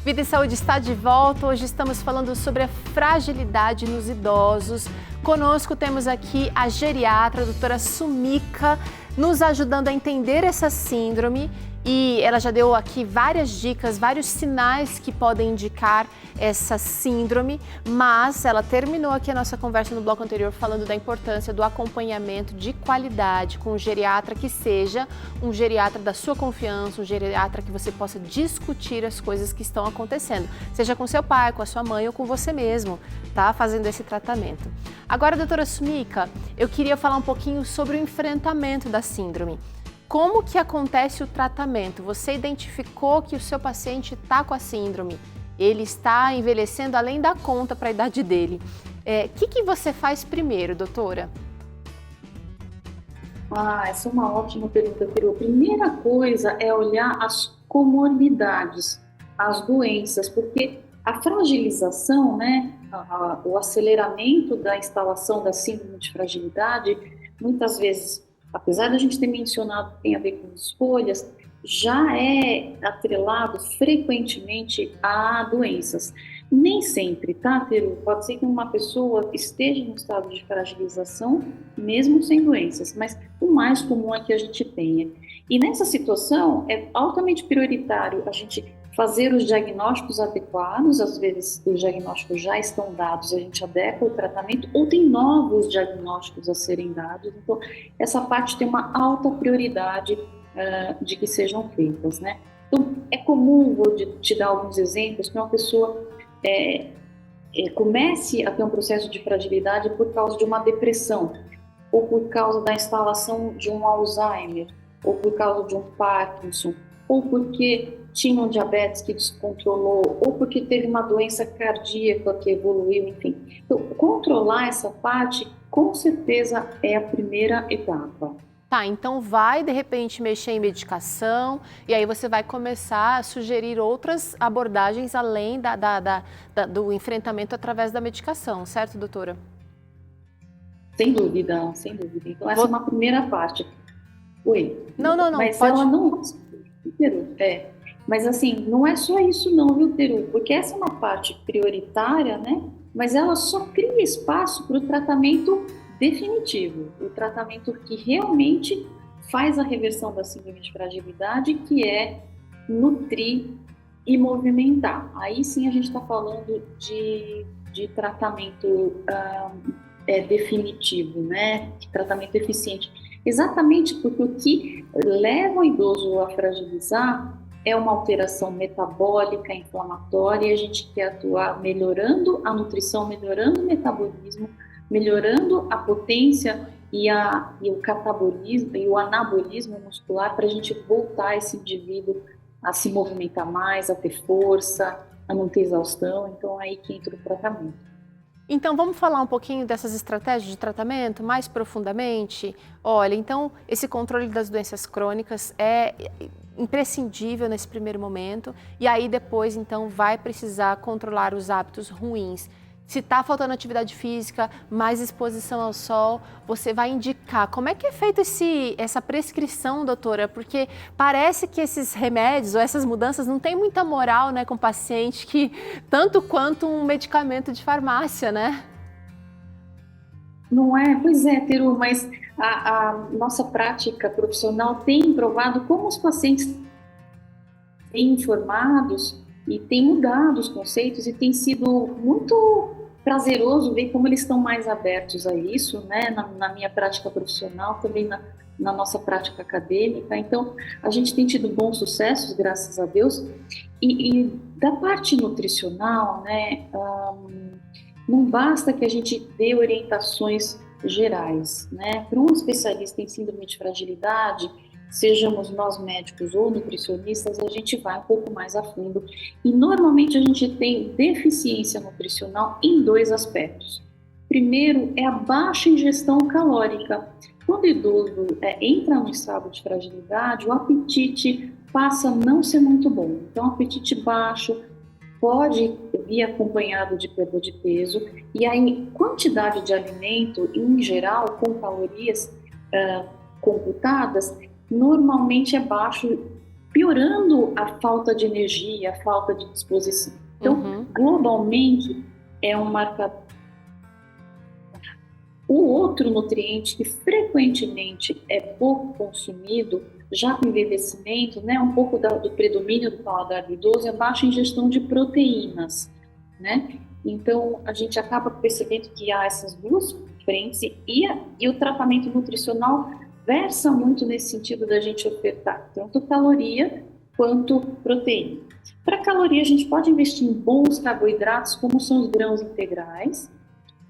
Vida e Saúde está de volta. Hoje estamos falando sobre a fragilidade nos idosos. Conosco temos aqui a geriatra, a doutora Sumika, nos ajudando a entender essa síndrome. E ela já deu aqui várias dicas, vários sinais que podem indicar essa síndrome, mas ela terminou aqui a nossa conversa no bloco anterior falando da importância do acompanhamento de qualidade com um geriatra que seja um geriatra da sua confiança, um geriatra que você possa discutir as coisas que estão acontecendo, seja com seu pai, com a sua mãe ou com você mesmo, tá? Fazendo esse tratamento. Agora, doutora Sumika, eu queria falar um pouquinho sobre o enfrentamento da síndrome. Como que acontece o tratamento? Você identificou que o seu paciente está com a síndrome, ele está envelhecendo além da conta para a idade dele. O que você faz primeiro, doutora? Essa é uma ótima pergunta, Peru. A primeira coisa é olhar as comorbidades, as doenças, porque a fragilização, né, o aceleramento da instalação da síndrome de fragilidade, muitas vezes, apesar da gente ter mencionado que tem a ver com escolhas, já é atrelado frequentemente a doenças. Nem sempre, tá, Peru? Pode ser que uma pessoa esteja em um estado de fragilização, mesmo sem doenças, mas o mais comum é que a gente tenha. E nessa situação, é altamente prioritário a gente fazer os diagnósticos adequados. Às vezes os diagnósticos já estão dados, a gente adequa o tratamento, ou tem novos diagnósticos a serem dados. Então, essa parte tem uma alta prioridade de que sejam feitas, né? Então, é comum, vou te dar alguns exemplos, que uma pessoa comece a ter um processo de fragilidade por causa de uma depressão, ou por causa da instalação de um Alzheimer, ou por causa de um Parkinson, ou porque tinha um diabetes que descontrolou, ou porque teve uma doença cardíaca que evoluiu, enfim. Então, controlar essa parte, com certeza, é a primeira etapa. Tá, então vai, de repente, mexer em medicação e aí você vai começar a sugerir outras abordagens além do enfrentamento através da medicação, certo, doutora? Sem dúvida, sem dúvida. Então, essa é uma primeira parte. Oi? Não, Mas pode... ela não... Mas assim, não é só isso não, viu, Peru? Porque essa é uma parte prioritária, né? Mas ela só cria espaço para o tratamento definitivo, o tratamento que realmente faz a reversão da síndrome de fragilidade, que é nutrir e movimentar. Aí sim a gente está falando de tratamento definitivo, né? De tratamento eficiente. Exatamente porque o que leva o idoso a fragilizar é uma alteração metabólica, inflamatória, e a gente quer atuar melhorando a nutrição, melhorando o metabolismo, melhorando a potência e o catabolismo e o anabolismo muscular para a gente voltar esse indivíduo a se movimentar mais, a ter força, a não ter exaustão. Então, é aí que entra o tratamento. Então, vamos falar um pouquinho dessas estratégias de tratamento mais profundamente? Olha, então, esse controle das doenças crônicas é imprescindível nesse primeiro momento e aí depois, então, vai precisar controlar os hábitos ruins. Se está faltando atividade física, mais exposição ao sol, você vai indicar. Como é que é feita essa prescrição, doutora? Porque parece que esses remédios ou essas mudanças não têm muita moral, né, com o paciente, que tanto quanto um medicamento de farmácia, né? Não é? Pois é, Teru, mas a nossa prática profissional tem provado como os pacientes têm informados e tem mudado os conceitos e tem sido muito prazeroso ver como eles estão mais abertos a isso, né? Na minha prática profissional, também na nossa prática acadêmica. Então, a gente tem tido bons sucessos, graças a Deus. E da parte nutricional, né? Não basta que a gente dê orientações gerais, né? Para um especialista em síndrome de fragilidade, sejamos nós médicos ou nutricionistas, a gente vai um pouco mais a fundo. E normalmente a gente tem deficiência nutricional em dois aspectos. Primeiro é a baixa ingestão calórica. Quando o idoso entra no estado de fragilidade, o apetite passa a não ser muito bom. Então, apetite baixo pode vir acompanhado de perda de peso, e aí quantidade de alimento, em geral, com calorias computadas, normalmente é baixo piorando a falta de energia, a falta de disposição. Então, globalmente, é um marcador. O outro nutriente que frequentemente é pouco consumido, já com envelhecimento, né, um pouco do predomínio do paladar do idoso, é a baixa ingestão de proteínas, né? Então, a gente acaba percebendo que há essas duas frentes e o tratamento nutricional versa muito nesse sentido da gente ofertar tanto caloria quanto proteína. Para caloria, a gente pode investir em bons carboidratos, como são os grãos integrais,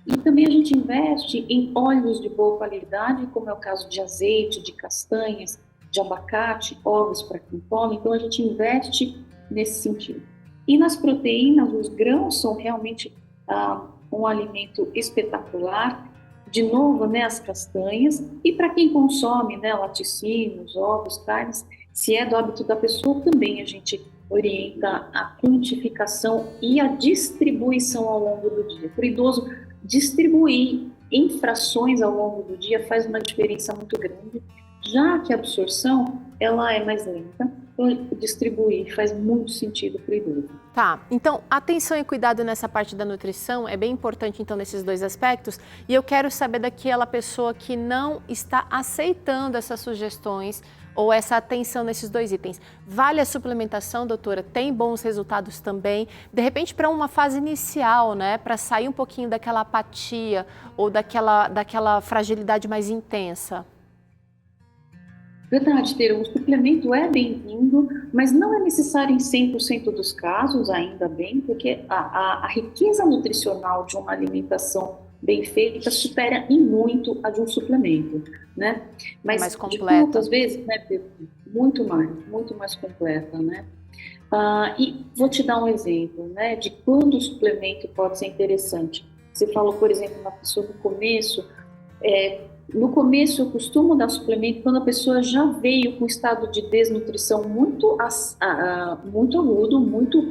e também a gente investe em óleos de boa qualidade, como é o caso de azeite, de castanhas, de abacate, ovos para quem come. Então a gente investe nesse sentido. E nas proteínas, os grãos são realmente um alimento espetacular. De novo, né, as castanhas. E para quem consome, né, laticínios, ovos, carnes, se é do hábito da pessoa, também a gente orienta a quantificação e a distribuição ao longo do dia. Para o idoso, distribuir em frações ao longo do dia faz uma diferença muito grande, já que a absorção ela é mais lenta, então distribuir faz muito sentido para o idoso. Tá, então atenção e cuidado nessa parte da nutrição é bem importante então nesses dois aspectos, e eu quero saber daquela pessoa que não está aceitando essas sugestões ou essa atenção nesses dois itens. Vale a suplementação, doutora? Tem bons resultados também? De repente, para uma fase inicial, né? Para sair um pouquinho daquela apatia ou daquela fragilidade mais intensa. Verdade, ter um suplemento é bem-vindo, mas não é necessário em 100% dos casos, ainda bem, porque a riqueza nutricional de uma alimentação bem feita supera em muito a de um suplemento, né? Mas mais completa. Muitas vezes, né, muito mais completa, né? E vou te dar um exemplo, né, de quando o suplemento pode ser interessante. Você falou, por exemplo, na pessoa no começo, no começo eu costumo dar suplemento quando a pessoa já veio com estado de desnutrição muito agudo, muito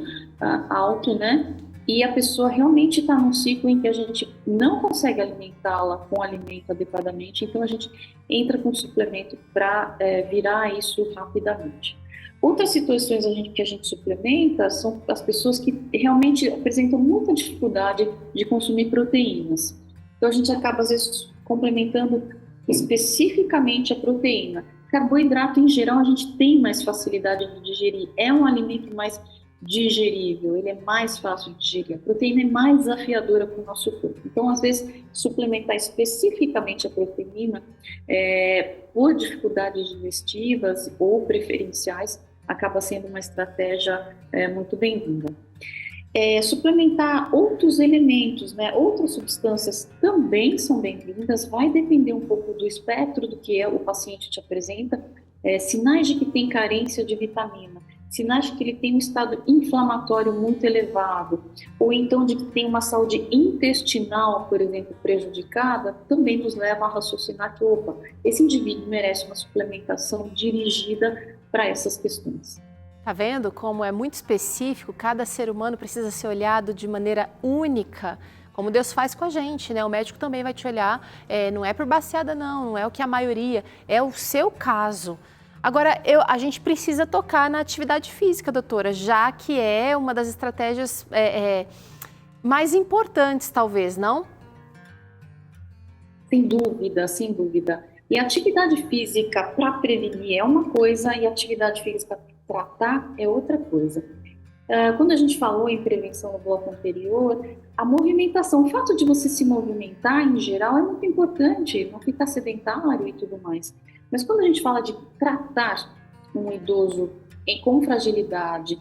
alto, né? E a pessoa realmente está num ciclo em que a gente não consegue alimentá-la com alimento adequadamente, então a gente entra com suplemento para virar isso rapidamente. Outras situações que a gente suplementa são as pessoas que realmente apresentam muita dificuldade de consumir proteínas. Então a gente acaba às vezes complementando especificamente a proteína. Carboidrato em geral a gente tem mais facilidade de digerir, é um alimento mais digerível, ele é mais fácil de digerir. A proteína é mais desafiadora para o nosso corpo. Então, às vezes, suplementar especificamente a proteína por dificuldades digestivas ou preferenciais acaba sendo uma estratégia muito bem-vinda. Suplementar outros elementos, né, outras substâncias também são bem-vindas, vai depender um pouco do espectro do que o paciente te apresenta, sinais de que tem carência de vitamina, sinais de que ele tem um estado inflamatório muito elevado, ou então de que tem uma saúde intestinal, por exemplo, prejudicada, também nos leva a raciocinar que, opa, esse indivíduo merece uma suplementação dirigida para essas questões. Tá vendo como é muito específico, cada ser humano precisa ser olhado de maneira única, como Deus faz com a gente, né? O médico também vai te olhar, não é por baseada não é o que a maioria, é o seu caso. Agora, a gente precisa tocar na atividade física, doutora, já que é uma das estratégias mais importantes, talvez, não? Sem dúvida, sem dúvida. E a atividade física para prevenir é uma coisa e a atividade física para tratar é outra coisa. Quando a gente falou em prevenção no bloco anterior, a movimentação, o fato de você se movimentar em geral é muito importante, não ficar sedentário e tudo mais. Mas quando a gente fala de tratar um idoso com fragilidade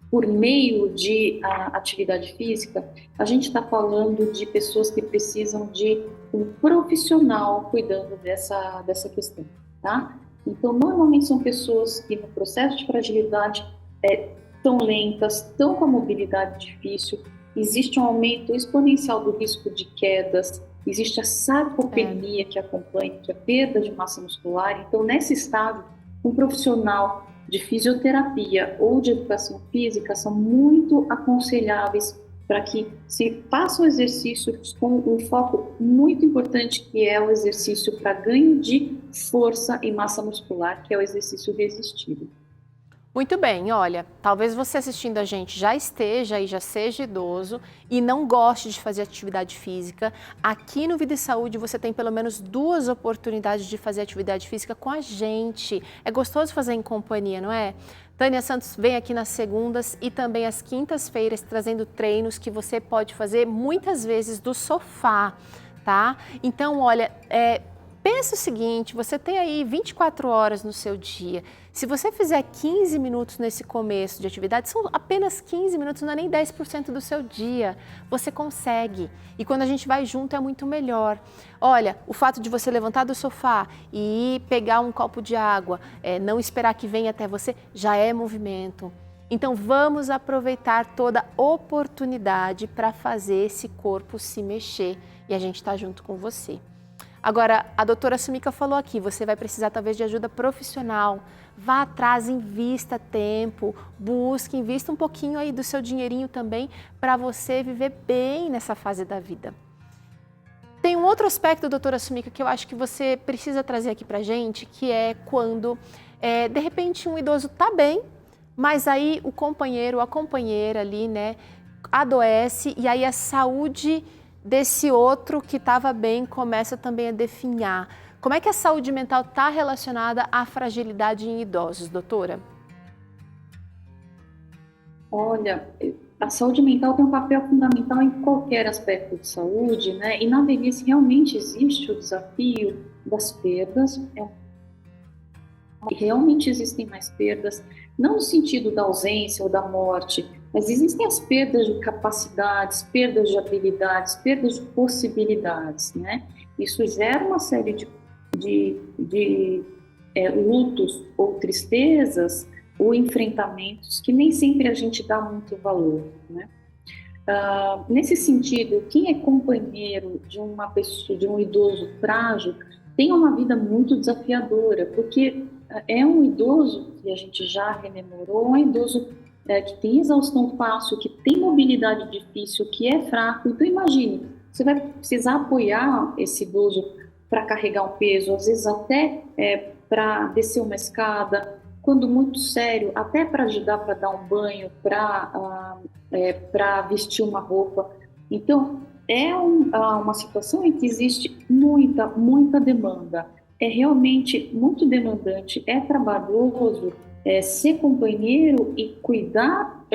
por meio de atividade física, a gente está falando de pessoas que precisam de um profissional cuidando dessa questão, tá? Então, normalmente são pessoas que no processo de fragilidade tão lentas, estão com a mobilidade difícil, existe um aumento exponencial do risco de quedas, existe a sarcopenia que acompanha, que é a perda de massa muscular. Então, nesse estado, um profissional de fisioterapia ou de educação física são muito aconselháveis para que se façam exercícios com um foco muito importante, que é o exercício para ganho de força e massa muscular, que é o exercício resistido. Muito bem, olha, talvez você assistindo a gente já esteja e já seja idoso e não goste de fazer atividade física. Aqui no Vida e Saúde você tem pelo menos 2 oportunidades de fazer atividade física com a gente. É gostoso fazer em companhia, não é? Tânia Santos vem aqui nas segundas e também às quintas-feiras trazendo treinos que você pode fazer muitas vezes do sofá, tá? Então, olha, pensa o seguinte, você tem aí 24 horas no seu dia. Se você fizer 15 minutos nesse começo de atividade, são apenas 15 minutos, não é nem 10% do seu dia. Você consegue. E quando a gente vai junto é muito melhor. Olha, o fato de você levantar do sofá e ir pegar um copo de água, não esperar que venha até você, já é movimento. Então vamos aproveitar toda oportunidade para fazer esse corpo se mexer. E a gente está junto com você. Agora, a doutora Sumika falou aqui, você vai precisar talvez de ajuda profissional. Vá atrás, invista tempo, busque, invista um pouquinho aí do seu dinheirinho também para você viver bem nessa fase da vida. Tem um outro aspecto, doutora Sumika, que eu acho que você precisa trazer aqui pra gente, que é quando, de repente, um idoso está bem, mas aí o companheiro ou a companheira ali, né, adoece e aí a saúde desse outro que estava bem começa também a definhar. Como é que a saúde mental está relacionada à fragilidade em idosos, doutora? Olha, a saúde mental tem um papel fundamental em qualquer aspecto de saúde, né? E na velhice realmente existe o desafio das perdas, realmente existem mais perdas, não no sentido da ausência ou da morte, mas existem as perdas de capacidades, perdas de habilidades, perdas de possibilidades, né? Isso gera uma série de lutos ou tristezas ou enfrentamentos que nem sempre a gente dá muito valor, né? Nesse sentido, quem é companheiro de uma pessoa, de um idoso frágil, tem uma vida muito desafiadora, porque é um idoso que a gente já rememorou, um idoso que tem exaustão fácil, que tem mobilidade difícil, que é fraco. Então imagine, você vai precisar apoiar esse idoso para carregar um peso, às vezes até para descer uma escada, quando muito sério, até para ajudar para dar um banho, para vestir uma roupa. Então, uma situação em que existe muita demanda. É realmente muito demandante, é trabalhoso ser companheiro e cuidar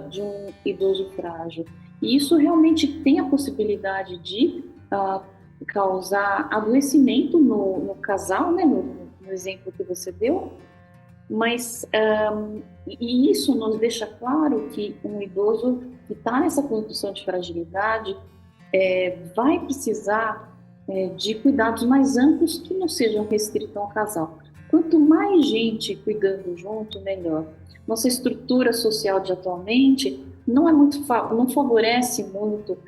de um idoso frágil. E isso realmente tem a possibilidade de causar adoecimento no casal, né, no exemplo que você deu, mas e isso nos deixa claro que um idoso que está nessa condição de fragilidade vai precisar de cuidados mais amplos que não sejam restritos ao casal. Quanto mais gente cuidando junto, melhor. Nossa estrutura social de atualmente não favorece muito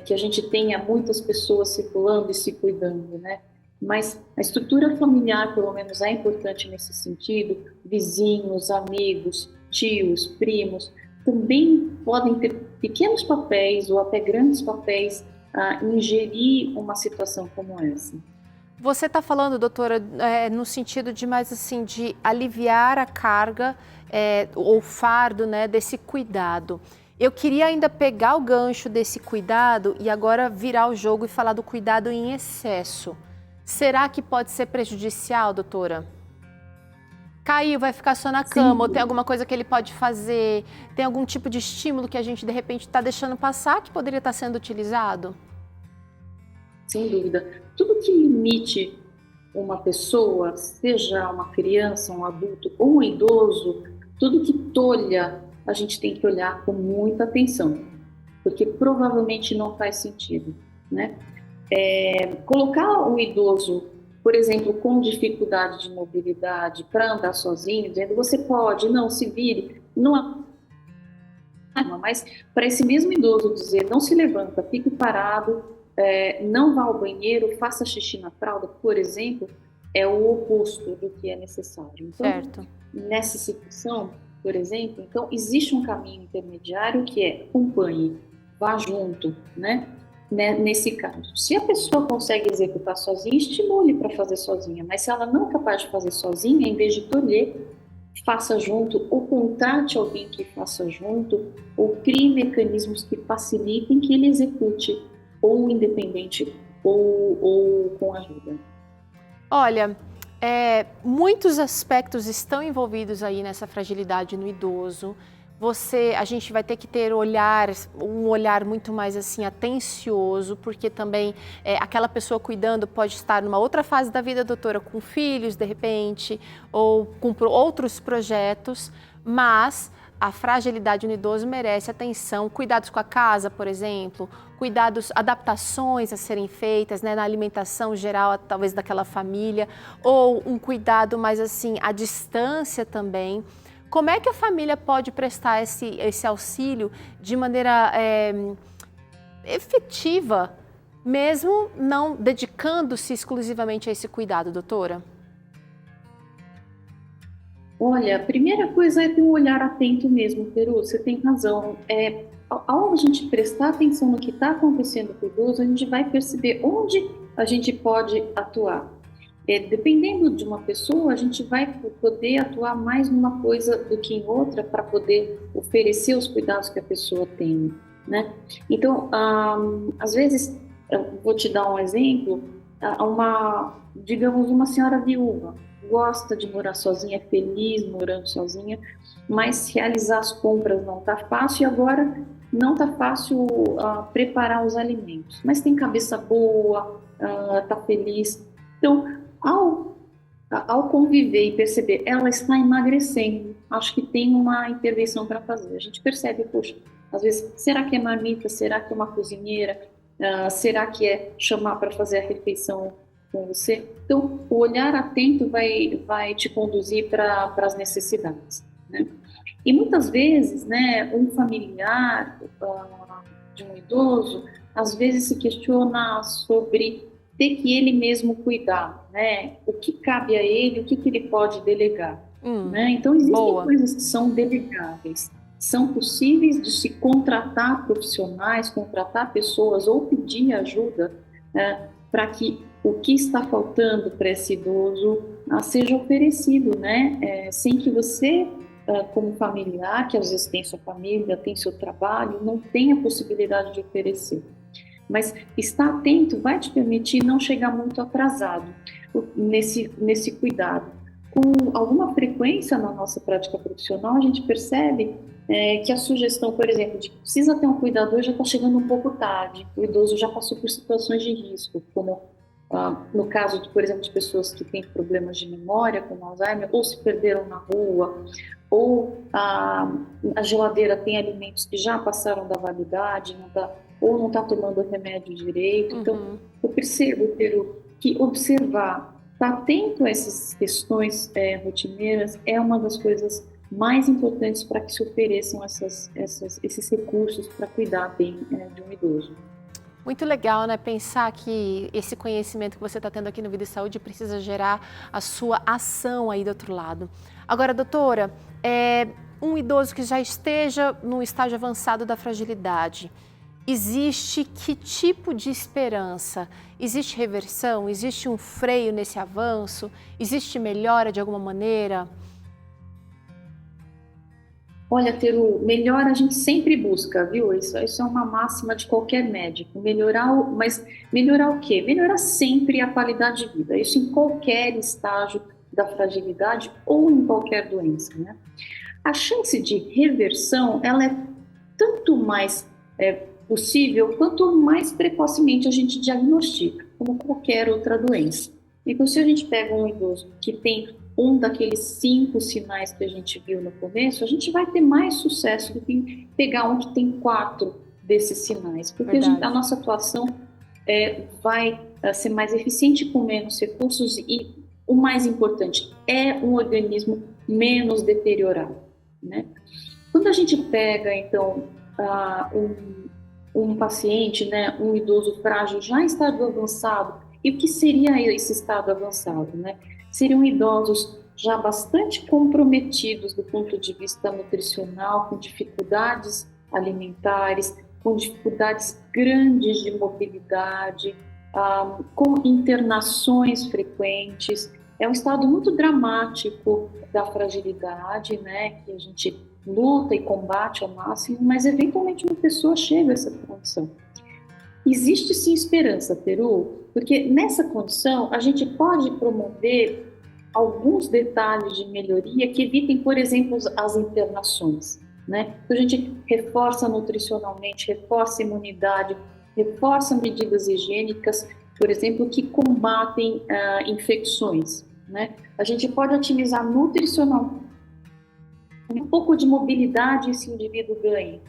que a gente tenha muitas pessoas circulando e se cuidando, né? Mas a estrutura familiar, pelo menos, é importante nesse sentido. Vizinhos, amigos, tios, primos, também podem ter pequenos papéis ou até grandes papéis em gerir uma situação como essa. Você está falando, doutora, no sentido de mais assim, de aliviar a carga ou fardo, né, desse cuidado. Eu queria ainda pegar o gancho desse cuidado e agora virar o jogo e falar do cuidado em excesso. Será que pode ser prejudicial, doutora? Caiu, vai ficar só na cama, ou tem alguma coisa que ele pode fazer? Tem algum tipo de estímulo que a gente, de repente, está deixando passar que poderia estar sendo utilizado? Sem dúvida. Tudo que limite uma pessoa, seja uma criança, um adulto ou um idoso, tudo que tolha, a gente tem que olhar com muita atenção, porque provavelmente não faz sentido, né? Colocar o idoso, por exemplo, com dificuldade de mobilidade para andar sozinho, dizendo você pode, não, se vire, não, mas para esse mesmo idoso dizer não se levanta, fique parado, não vá ao banheiro, faça xixi na fralda, por exemplo, é o oposto do que é necessário. Então, certo. Nessa situação, por exemplo, então existe um caminho intermediário que é acompanhe, vá junto, né? Nesse caso, se a pessoa consegue executar sozinha, estimule para fazer sozinha, mas se ela não é capaz de fazer sozinha, em vez de tolher, faça junto, ou contrate alguém que faça junto, ou crie mecanismos que facilitem que ele execute, ou independente, ou com ajuda. Olha, muitos aspectos estão envolvidos aí nessa fragilidade no idoso. A gente vai ter que ter um olhar muito mais assim atencioso, porque também aquela pessoa cuidando pode estar numa outra fase da vida, doutora, com filhos de repente, ou com outros projetos, mas a fragilidade no idoso merece atenção, cuidados com a casa, por exemplo, adaptações a serem feitas, né, na alimentação geral, talvez daquela família, ou um cuidado mais assim à distância também. Como é que a família pode prestar esse auxílio de maneira efetiva, mesmo não dedicando-se exclusivamente a esse cuidado, doutora? Olha, a primeira coisa é ter um olhar atento mesmo, Peru, você tem razão. Ao a gente prestar atenção no que está acontecendo com o idoso, a gente vai perceber onde a gente pode atuar. Dependendo de uma pessoa, a gente vai poder atuar mais numa coisa do que em outra para poder oferecer os cuidados que a pessoa tem, né? Então, às vezes, eu vou te dar um exemplo, digamos, uma senhora viúva, gosta de morar sozinha, é feliz morando sozinha, mas realizar as compras não está fácil e agora não está fácil preparar os alimentos, mas tem cabeça boa, está feliz. Então, ao conviver e perceber, ela está emagrecendo, acho que tem uma intervenção para fazer. A gente percebe, poxa, às vezes, será que é marmita? Será que é uma cozinheira? Será que é chamar para fazer a refeição com você? Então, o olhar atento vai te conduzir para as necessidades, né? E muitas vezes, né, um familiar de um idoso, às vezes se questiona sobre ter que ele mesmo cuidar, né? O que cabe a ele, o que ele pode delegar, né? Então, existem coisas que são delegáveis, são possíveis de se contratar profissionais, contratar pessoas ou pedir ajuda, né, para que o que está faltando para esse idoso seja oferecido, né? Sem que você, como familiar, que às vezes tem sua família, tem seu trabalho, não tenha a possibilidade de oferecer. Mas estar atento vai te permitir não chegar muito atrasado nesse cuidado. Com alguma frequência na nossa prática profissional, a gente percebe que a sugestão, por exemplo, de que precisa ter um cuidador já está chegando um pouco tarde. O idoso já passou por situações de risco, como no caso, por exemplo, de pessoas que têm problemas de memória, como Alzheimer, ou se perderam na rua, ou a geladeira tem alimentos que já passaram da validade, ou não está tomando o remédio direito. Então, eu percebo, Peru, que observar, estar atento a essas questões rotineiras é uma das coisas mais importantes para que se ofereçam esses recursos para cuidar bem de um idoso. Muito legal, né? Pensar que esse conhecimento que você está tendo aqui no Vida e Saúde precisa gerar a sua ação aí do outro lado. Agora, doutora, um idoso que já esteja num estágio avançado da fragilidade, existe que tipo de esperança? Existe reversão? Existe um freio nesse avanço? Existe melhora de alguma maneira? Olha, Teru, melhor a gente sempre busca, viu? Isso é uma máxima de qualquer médico. Mas melhorar o quê? Melhorar sempre a qualidade de vida. Isso em qualquer estágio da fragilidade ou em qualquer doença, né? A chance de reversão, ela é tanto mais possível quanto mais precocemente a gente diagnostica, como qualquer outra doença. Então, se a gente pega um idoso que tem um daqueles 5 sinais que a gente viu no começo, a gente vai ter mais sucesso do que pegar um que tem 4 desses sinais, porque a nossa atuação vai ser mais eficiente com menos recursos e, o mais importante, é um organismo menos deteriorado, né? Quando a gente pega, então, um paciente, né, um idoso frágil já em estado avançado, e o que seria esse estado avançado, né? Seriam idosos já bastante comprometidos do ponto de vista nutricional, com dificuldades alimentares, com dificuldades grandes de mobilidade, com internações frequentes, é um estado muito dramático da fragilidade, né, que a gente luta e combate ao máximo, mas eventualmente uma pessoa chega a essa condição. Existe sim esperança, Peru, porque nessa condição a gente pode promover alguns detalhes de melhoria que evitem, por exemplo, as internações, né? Então, a gente reforça nutricionalmente, reforça a imunidade, reforça medidas higiênicas, por exemplo, que combatem infecções, né? A gente pode otimizar nutricionalmente, um pouco de mobilidade esse indivíduo ganha,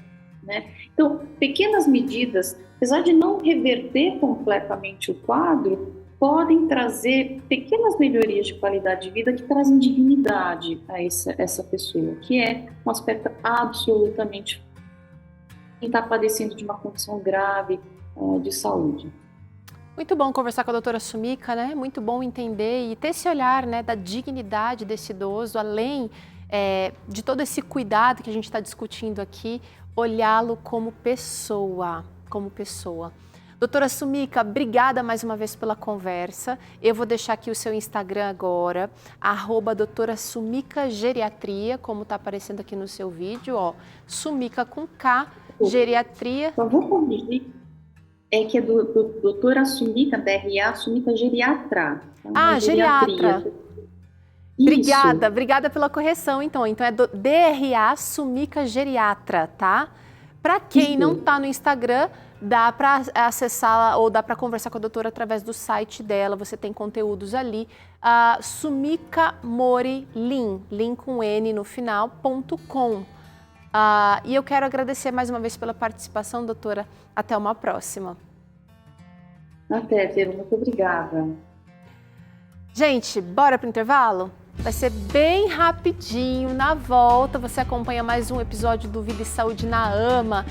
né? Então, pequenas medidas, apesar de não reverter completamente o quadro, podem trazer pequenas melhorias de qualidade de vida que trazem dignidade a essa pessoa, que é um aspecto absolutamente quem está padecendo de uma condição grave de saúde. Muito bom conversar com a doutora Sumika, né? Muito bom entender e ter esse olhar, né, da dignidade desse idoso, além de todo esse cuidado que a gente está discutindo aqui, olhá-lo como pessoa, Doutora Sumika, obrigada mais uma vez pela conversa. Eu vou deixar aqui o seu Instagram agora, @doutora Sumika Geriatria, como está aparecendo aqui no seu vídeo, ó, Sumika com K, Geriatria. Só vou corrigir, é que é do doutora Sumika, DRA, Sumika Geriatra. Ah, geriatra. Obrigada pela correção, então. Então é do DRA Sumika Geriatra, tá? Para quem não está no Instagram, dá para acessar ou dá para conversar com a doutora através do site dela, você tem conteúdos ali, Sumika Mori Lin com N no final, .com. E eu quero agradecer mais uma vez pela participação, doutora. Até uma próxima. Até, Vero, muito obrigada. Gente, bora pro intervalo? Vai ser bem rapidinho. Na volta, você acompanha mais um episódio do Vida e Saúde na AMA.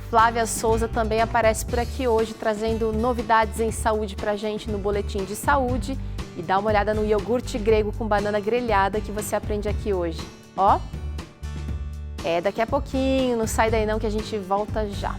Flávia Souza também aparece por aqui hoje, trazendo novidades em saúde pra gente no Boletim de Saúde. E dá uma olhada no iogurte grego com banana grelhada que você aprende aqui hoje. Ó, daqui a pouquinho, não sai daí não que a gente volta já.